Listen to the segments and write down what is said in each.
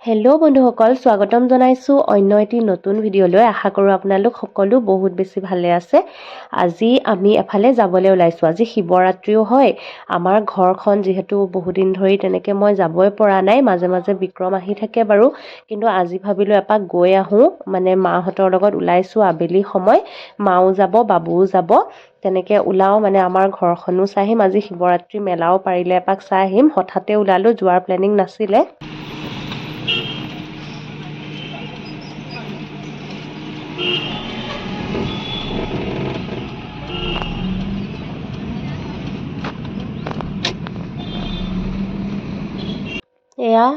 Hello' বন্ধুসকল, স্বাগতম জনাইছোঁ অন্য এটি নতুন ভিডিঅ'লৈ। আশা কৰোঁ আপোনালোক সকলো বহুত বেছি ভালে আছে। আজি আমি এফালে যাবলৈ ওলাইছোঁ। আজি শিৱৰাত্ৰিও হয়। আমাৰ ঘৰখন যিহেতু বহুদিন ধৰি তেনেকৈ মই যাবই পৰা নাই, মাজে মাজে বিক্ৰম আহি থাকে বাৰু, কিন্তু আজি ভাবিলোঁ এপাক গৈ আহোঁ। মানে মাহঁতৰ লগত ওলাইছোঁ আবেলি সময়, মাও যাব বাবুও যাব, তেনেকৈ ওলাওঁ। মানে আমাৰ ঘৰখনো চাই আহিম, আজি শিৱৰাত্ৰি মেলাও পাৰিলে এপাক চাই আহিম। হঠাতে ওলালোঁ, যোৱাৰ প্লেনিং নাছিলে। এয়া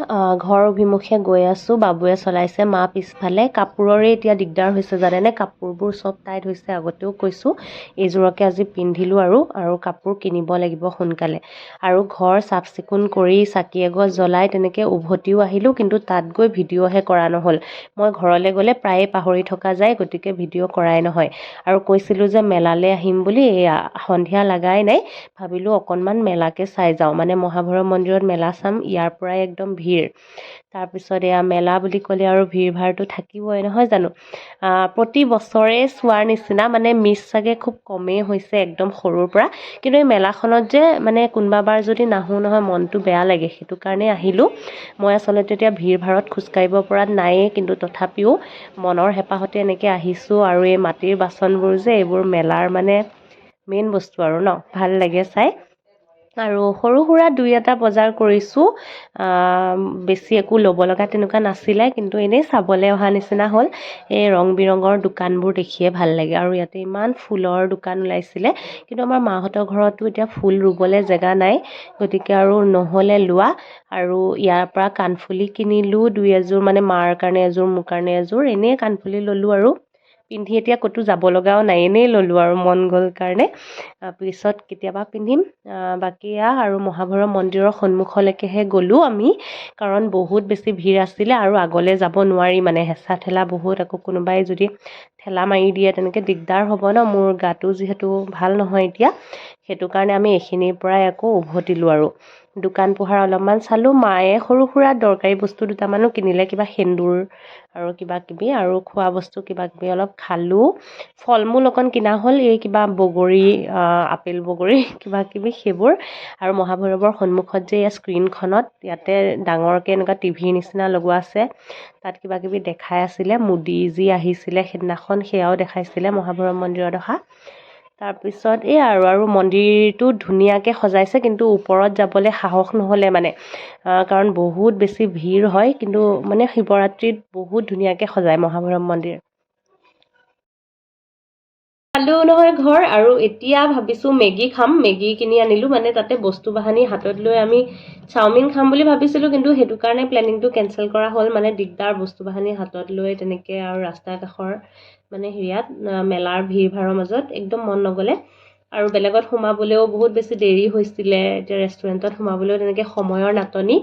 ঘৰ অভিমুখে গৈ আছোঁ। বাবুৱে চলাইছে, মা পিছফালে। কাপোৰৰে এতিয়া দিগদাৰ হৈছে জানেনে, কাপোৰবোৰ চব টাইট হৈছে। আগতেও কৈছোঁ এইযোৰকে আজি পিন্ধিলোঁ আৰু কাপোৰ কিনিব লাগিব সোনকালে। আৰু ঘৰ চাফ চিকুণ কৰি চাকি এগছ জ্বলাই তেনেকৈ উভতিও আহিলোঁ, কিন্তু তাত গৈ ভিডিঅ'হে কৰা নহ'ল। মই ঘৰলৈ গ'লে প্ৰায়ে পাহৰি থকা যায়, গতিকে ভিডিঅ' কৰাই নহয়। আৰু কৈছিলোঁ যে মেলালৈ আহিম বুলি, এয়া সন্ধিয়া লগাই নাই, ভাবিলোঁ অকণমান মেলাকে চাই যাওঁ। মানে মহাভৈৰৱ মন্দিৰত মেলা চাম, ইয়াৰ পৰাই একদম ভিৰ। তাৰপিছত এয়া মেলা বুলি ক'লে আৰু ভিৰ ভাৰটো থাকিবই নহয় জানো। প্ৰতি বছৰে চোৱাৰ নিচিনা, মানে মিছ চাগে খুব কমেই হৈছে একদম সৰুৰ পৰা। কিন্তু এই মেলাখনত যে মানে কোনোবাবাৰ যদি নাহোঁ নহয়, মনটো বেয়া লাগে, সেইটো কাৰণে আহিলোঁ। মই আচলতে এতিয়া ভিৰ ভাৰত খোজকাঢ়িব পৰাত নায়েই, কিন্তু তথাপিও মনৰ হেঁপাহতে এনেকৈ আহিছোঁ। আৰু এই মাটিৰ বাচনবোৰ যে, এইবোৰ মেলাৰ মানে মেইন বস্তু আৰু ন, ভাল লাগে চাই। আৰু সৰু সুৰা দুই এটা বজাৰ কৰিছোঁ। বেছি একো ল'ব লগা তেনেকুৱা নাছিলে, কিন্তু এনেই চাবলৈ অহা নিচিনা হ'ল। এই ৰং বিৰঙৰ দোকানবোৰ দেখিয়ে ভাল লাগে। আৰু ইয়াতে ইমান ফুলৰ দোকান ওলাইছিলে, কিন্তু আমাৰ মাহঁতৰ ঘৰতো এতিয়া ফুল ৰুবলৈ জেগা নাই, গতিকে আৰু নহ'লে লোৱা। আৰু ইয়াৰ পৰা কাণফুলি কিনিলোঁ দুই এযোৰ, মানে মাৰ কাৰণে এযোৰ, মোৰ কাৰণে এযোৰ। এনেই কাণফুলি ল'লোঁ আৰু পিন্ধি এতিয়া ক'তো যাব লগাও নাই, এনেই ল'লোঁ আৰু মন গ'ল কাৰণে। পিছত কেতিয়াবা পিন্ধিম। বাকী আৰু মহাভৈৰৱ মন্দিৰৰ সন্মুখলৈকেহে গ'লোঁ আমি, কাৰণ বহুত বেছি ভিৰ আছিলে আৰু আগলৈ যাব নোৱাৰি, মানে হেঁচা ঠেলা বহুত। আকৌ কোনোবাই যদি ঠেলা মাৰি দিয়ে তেনেকৈ দিগদাৰ হ'ব ন, মোৰ গাটো যিহেতু ভাল নহয় এতিয়া, সেইটো কাৰণে আমি এইখিনিৰ পৰাই আকৌ উভতিলোঁ। আৰু দোকান পোহাৰ অলপমান চালোঁ। মায়ে সৰু সুৰা দৰকাৰী বস্তু দুটামানো কিনিলে, কিবা সেন্দুৰ আৰু কিবা কিবি, আৰু খোৱা বস্তু কিবা কিবি অলপ খালোঁ। ফল মূল অকণ কিনা হ'ল, এই কিবা বগৰী, আপেল বগৰী কিবা কিবি সেইবোৰ। আৰু মহাভৈৰৱৰ সন্মুখত যে এই স্ক্ৰীণখনত, ইয়াতে ডাঙৰকৈ এনেকুৱা টিভিৰ নিচিনা লগোৱা আছে, তাত কিবা কিবি দেখাই আছিলে। মোদী যি আহিছিলে সেইদিনাখন, সেয়াও দেখাইছিলে মহাভৈৰৱ মন্দিৰত অহা। তাৰপিছত এই আৰু মন্দিৰটো ধুনীয়াকৈ সজাইছে, কিন্তু ওপৰত যাবলৈ সাহস নহ'লে মানে, কাৰণ বহুত বেছি ভিৰ হয়। কিন্তু মানে শিৱৰাত্ৰিত বহুত ধুনীয়াকৈ সজায় মহাভৈৰৱ মন্দিৰ। পালোঁ নহয় ঘৰ, আৰু এতিয়া ভাবিছোঁ মেগী খাম। মেগী কিনি আনিলোঁ, মানে তাতে বস্তু বাহানি হাতত লৈ আমি চাওমিন খাম বুলি ভাবিছিলোঁ, কিন্তু সেইটো কাৰণে প্লেনিংটো কেঞ্চেল কৰা হ'ল। মানে দিগদাৰ বস্তু বাহানি হাতত লৈ তেনেকৈ, আৰু ৰাস্তাৰ কাষৰ মানে হেৰিয়াত মেলাৰ ভিৰ ভাৰৰ মাজত একদম মন নগ'লে। আৰু বেলেগত সোমাবলৈও বহুত বেছি দেৰি হৈছিলে, এতিয়া ৰেষ্টুৰেণ্টত সোমাবলৈও তেনেকৈ সময়ৰ নাটনি,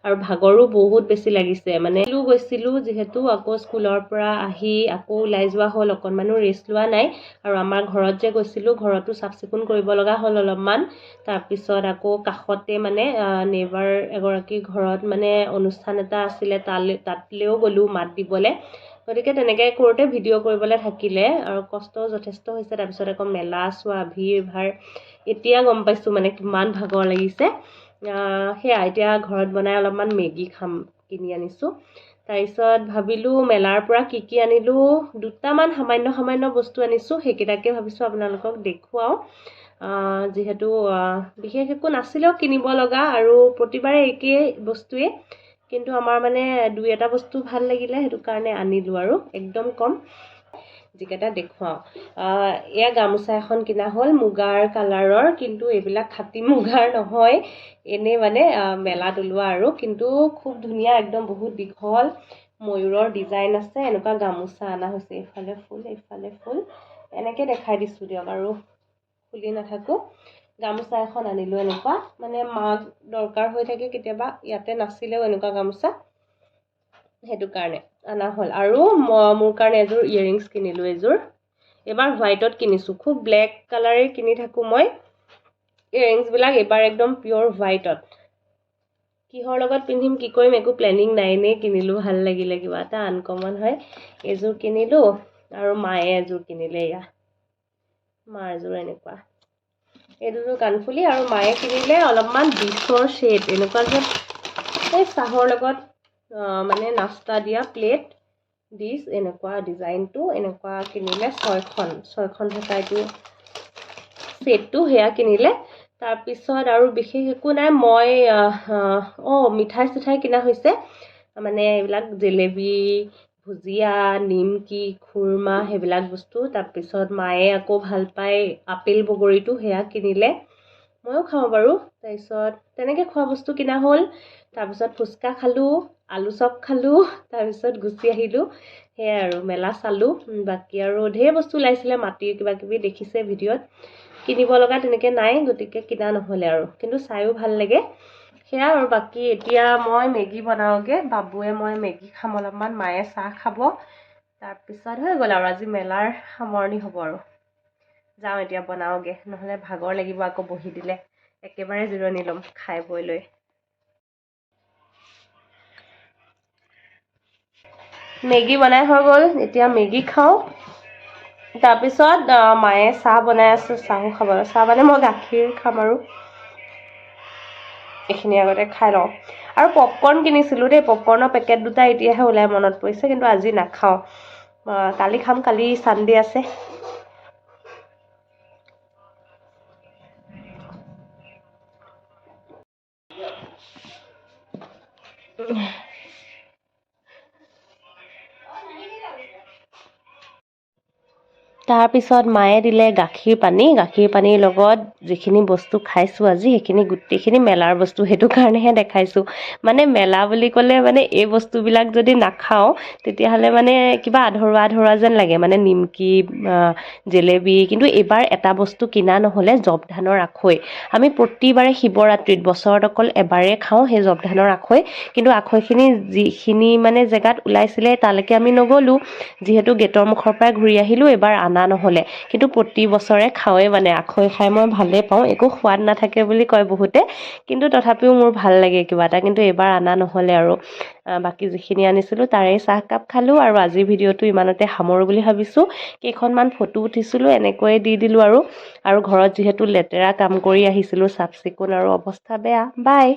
আৰু ভাগৰো বহুত বেছি লাগিছে। মানে গৈছিলোঁ যিহেতু, আকৌ স্কুলৰ পৰা আহি আকৌ ওলাই যোৱা হ'ল, অকণমানো ৰেষ্ট লোৱা নাই। আৰু আমাৰ ঘৰত যে গৈছিলোঁ, ঘৰতো চাফ চিকুণ কৰিব লগা হ'ল অলপমান। তাৰপিছত আকৌ কাষতে মানে নেইবাৰ এগৰাকী ঘৰত মানে অনুষ্ঠান এটা আছিলে, তাতলৈও গ'লোঁ মাত দিবলৈ। গতিকে তেনেকৈ কৰোঁতে ভিডিঅ' কৰিবলৈ থাকিলে, আৰু কষ্টও যথেষ্ট হৈছে। তাৰপিছত আকৌ মেলা চোৱা, ভিৰ ভাৰ, এতিয়া গম পাইছোঁ মানে কিমান ভাগৰ লাগিছে। সেয়া এতিয়া ঘৰত বনাই অলপমান মেগী খাম, কিনি আনিছোঁ। তাৰপিছত ভাবিলোঁ মেলাৰ পৰা কি কি আনিলোঁ, দুটামান সামান্য বস্তু আনিছোঁ, সেইকেইটাকে ভাবিছোঁ আপোনালোকক দেখুৱাওঁ। যিহেতু বিশেষ একো নাছিলেও কিনিব লগা, আৰু প্ৰতিবাৰে একেই বস্তুৱেই, কিন্তু আমাৰ মানে দুই এটা বস্তু ভাল লাগিলে, সেইটো কাৰণে আনিলোঁ। আৰু একদম কম, যিকেইটা দেখুৱাওঁ। এয়া গামোচা এখন কিনা হ'ল মুগাৰ কালাৰৰ, কিন্তু এইবিলাক খাটি মুগাৰ নহয়, এনেই মানে মেলাত ওলোৱা আৰু, কিন্তু খুব ধুনীয়া, একদম বহুত দীঘল ময়ূৰৰ ডিজাইন আছে। এনেকুৱা গামোচা অনা হৈছে, এইফালে ফুল এইফালে ফুল, এনেকৈ দেখাই দিছোঁ দিয়ক, আৰু খুলি নাথাকোঁ। গামোচা এখন আনিলোঁ, এনেকুৱা মানে মাক দৰকাৰ হৈ থাকে কেতিয়াবা, ইয়াতে নাছিলেও এনেকুৱা গামোচা, সেইটো কাৰণে অনা হ'ল। আৰু মোৰ কাৰণে এযোৰ ইয়েৰিংছ কিনিলোঁ, এযোৰ এবাৰ হোৱাইটত কিনিছোঁ। খুব ব্লেক কালাৰেই কিনি থাকোঁ মই ইয়েৰিংছবিলাক, এইবাৰ একদম পিয়'ৰ হোৱাইটত কিহৰ লগত পিন্ধিম কি কৰিম একো প্লেনিং নাই, এনেই কিনিলোঁ, ভাল লাগিলে, কিবা এটা আনকমন হয়। এযোৰ কিনিলোঁ আৰু মায়ে এযোৰ কিনিলে, এয়া মাৰ এযোৰ এনেকুৱা, এই দুযোৰ কাণফুলি, আৰু মায়ে কিনিলে অলপমান ডিছৰ শ্বেড, এনেকুৱা যে এই চাহৰ লগত মানে নাস্তা দিয়া প্লেট ডিছ, এনেকুৱা ডিজাইনটো এনেকুৱা কিনিলে 6খন থকা এইটো ছেটটো, সেয়া কিনিলে। তাৰপিছত আৰু বিশেষ একো নাই। মই মিঠাই চিঠাই কিনা হৈছে, মানে এইবিলাক জেলেবি, ভুজিয়া, নিমকি, খুৰমা, সেইবিলাক বস্তু। তাৰপিছত মায়ে আকৌ ভাল পায় আপেল বগৰীটো, সেয়া কিনিলে, ময়ো খাওঁ বাৰু। তাৰপিছত তেনেকৈ খোৱা বস্তু কিনা হ'ল। তাৰপিছত ফুচকা খালোঁ, আলু চপ খালোঁ, তাৰপিছত গুচি আহিলোঁ। সেয়াই আৰু মেলা চালোঁ। বাকী আৰু ঢেৰ বস্তু ওলাইছিলে, মাটিৰ কিবা কিবি দেখিছে ভিডিঅ'ত, কিনিব লগা তেনেকৈ নাই, গতিকে কিনা নহ'লে আৰু, কিন্তু চায়ো ভাল লাগে। সেয়া আৰু বাকী এতিয়া মই মেগী বনাওঁগৈ, বাবুৱে মই মেগী খাম অলপমান, মায়ে চাহ খাব, তাৰপিছত হৈ গ'ল আৰু আজি মেলাৰ সামৰণি হ'ব আৰু। যাওঁ এতিয়া বনাওঁগৈ, নহ'লে ভাগৰ লাগিব আকৌ বহি দিলে। একেবাৰে জিৰণি ল'ম খাই বৈ লৈ। মেগী বনাই হৈ গ'ল, এতিয়া মেগী খাওঁ। তাৰপিছত মায়ে চাহ বনাই আছে, চাহো খাব। চাহ মানে মই গাখীৰ খাম আৰু, এইখিনি আগতে খাই লওঁ। আৰু পপকৰ্ণ কিনিছিলোঁ দেই, পপকৰ্ণৰ পেকেট দুটা এতিয়াহে ওলাই মনত পৰিছে, কিন্তু আজি নাখাওঁ, কালি খাম, কালি ছানডে আছে। তাৰপিছত মায়ে দিলে গাখীৰ পানীৰ লগত যিখিনি বস্তু খাইছোঁ আজি, সেইখিনি গোটেইখিনি মেলাৰ বস্তু, সেইটো কাৰণেহে দেখাইছোঁ। মানে মেলা বুলি ক'লে মানে এই বস্তুবিলাক যদি নাখাওঁ তেতিয়াহ'লে মানে কিবা আধৰুৱা যেন লাগে, মানে নিমকি, জেলেবি। কিন্তু এইবাৰ এটা বস্তু কিনা নহ'লে, জৱ ধানৰ আখৈ। আমি প্ৰতিবাৰে শিৱৰাত্ৰিত বছৰত অকল এবাৰেই খাওঁ সেই জৱ ধানৰ আখৈ, কিন্তু আখৈখিনি যিখিনি মানে জেগাত ওলাইছিলে তালৈকে আমি নগ'লোঁ, যিহেতু গেটৰ মুখৰ পৰাই ঘূৰি আহিলোঁ। এবাৰ আনা নহ'লে, কিন্তু প্ৰতি বছৰে খাওঁৱেই, মানে আখৈ খাই মই ভালেই পাওঁ। একো সোৱাদ নাথাকে বুলি কয় বহুতে, কিন্তু তথাপিও মোৰ ভাল লাগে কিবা এটা, কিন্তু এইবাৰ আনা নহ'লে আৰু। বাকী যিখিনি আনিছিলোঁ তাৰেই চাহকাপ খালোঁ, আৰু আজিৰ ভিডিঅ'টো ইমানতে সামৰোঁ বুলি ভাবিছোঁ। কেইখনমান ফটো উঠিছিলোঁ, এনেকৈয়ে দি দিলোঁ আৰু ঘৰত যিহেতু লেতেৰা কাম কৰি আহিছিলোঁ, চাফ চিকুণ আৰু অৱস্থা বেয়া। বাই।